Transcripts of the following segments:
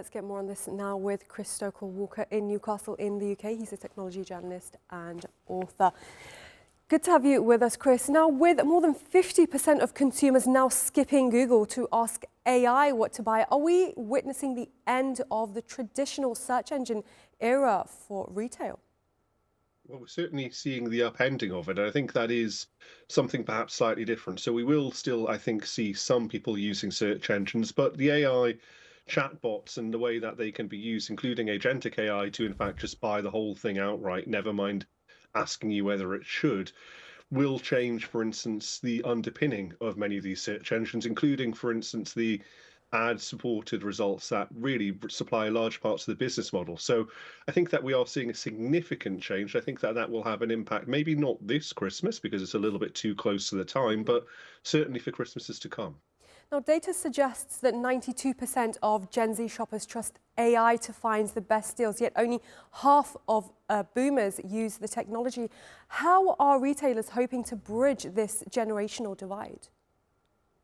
Let's get more on this now with Chris Stokel-Walker in Newcastle in the UK. He's a technology journalist and author. Good to have you with us, Chris. Now, with more than 50% of consumers now skipping Google to ask AI what to buy, are we witnessing the end of the traditional search engine era for retail? Well, we're certainly seeing the upending of it. And I think that is something perhaps slightly different. So we will still, I think, see some people using search engines, but the AI chatbots and the way that they can be used, including agentic AI, to in fact just buy the whole thing outright, never mind asking you whether it should, will change, for instance, the underpinning of many of these search engines, including, for instance, the ad-supported results that really supply large parts of the business model. So I think that we are seeing a significant change. I think that that will have an impact, maybe not this Christmas because it's a little bit too close to the time, but certainly for Christmases to come. Now, data suggests that 92% of Gen Z shoppers trust AI to find the best deals, yet only half of boomers use the technology. How are retailers hoping to bridge this generational divide?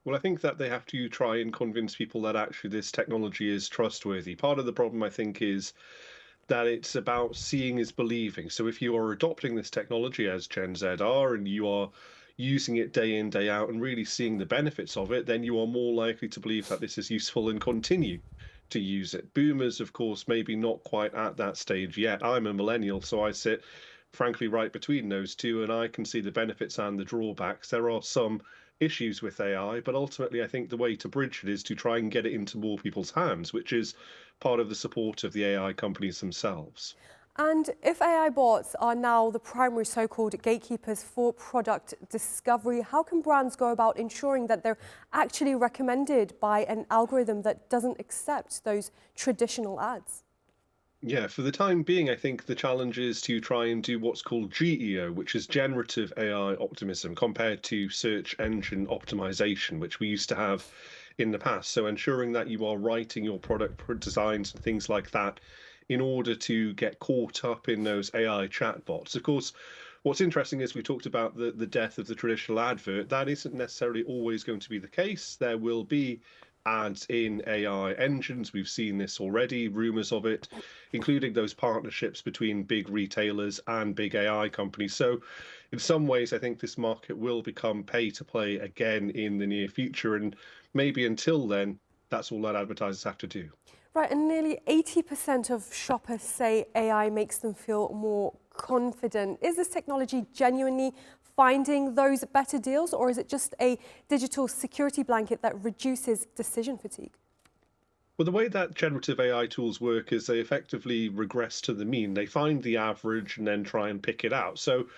Well, I think that they have to try and convince people that actually this technology is trustworthy. Part of the problem, I think, is that it's about seeing is believing. So if you are adopting this technology as Gen Z are and you are using it day in, day out and really seeing the benefits of it, then you are more likely to believe that this is useful and continue to use it. Boomers, of course, maybe not quite at that stage yet. I'm a millennial, so I sit frankly right between those two, and I can see the benefits and the drawbacks. There are some issues with AI, but ultimately, I think the way to bridge it is to try and get it into more people's hands, which is part of the support of the AI companies themselves. And if AI bots are now the primary so-called gatekeepers for product discovery, how can brands go about ensuring that they're actually recommended by an algorithm that doesn't accept those traditional ads? Yeah, for the time being, I think the challenge is to try and do what's called GEO, which is generative AI optimism, compared to search engine optimization, which we used to have in the past. So ensuring that you are writing your product designs and things like that in order to get caught up in those AI chatbots. Of course, what's interesting is we talked about the death of the traditional advert. That isn't necessarily always going to be the case. There will be ads in AI engines. We've seen this already, rumors of it, including those partnerships between big retailers and big AI companies. So, in some ways, I think this market will become pay to play again in the near future. And maybe until then, that's all that advertisers have to do. Right, and nearly 80% of shoppers say AI makes them feel more confident. Is this technology genuinely finding those better deals, or is it just a digital security blanket that reduces decision fatigue? Well, the way that generative AI tools work is they effectively regress to the mean. They find the average and then try and pick it out. So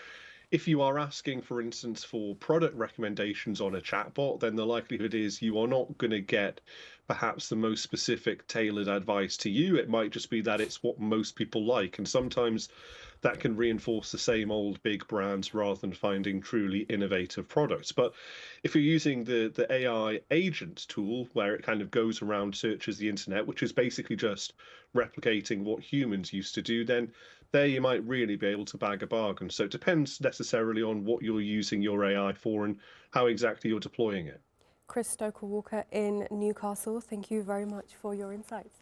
if you are asking, for instance, for product recommendations on a chatbot, then the likelihood is you are not going to get perhaps the most specific tailored advice to you. It might just be that it's what most people like. And sometimes that can reinforce the same old big brands rather than finding truly innovative products. But if you're using the AI agent tool, where it kind of goes around, searches the internet, which is basically just replicating what humans used to do, then there you might really be able to bag a bargain. So it depends necessarily on what you're using your AI for and how exactly you're deploying it. Chris Stokel-Walker in Newcastle, thank you very much for your insights.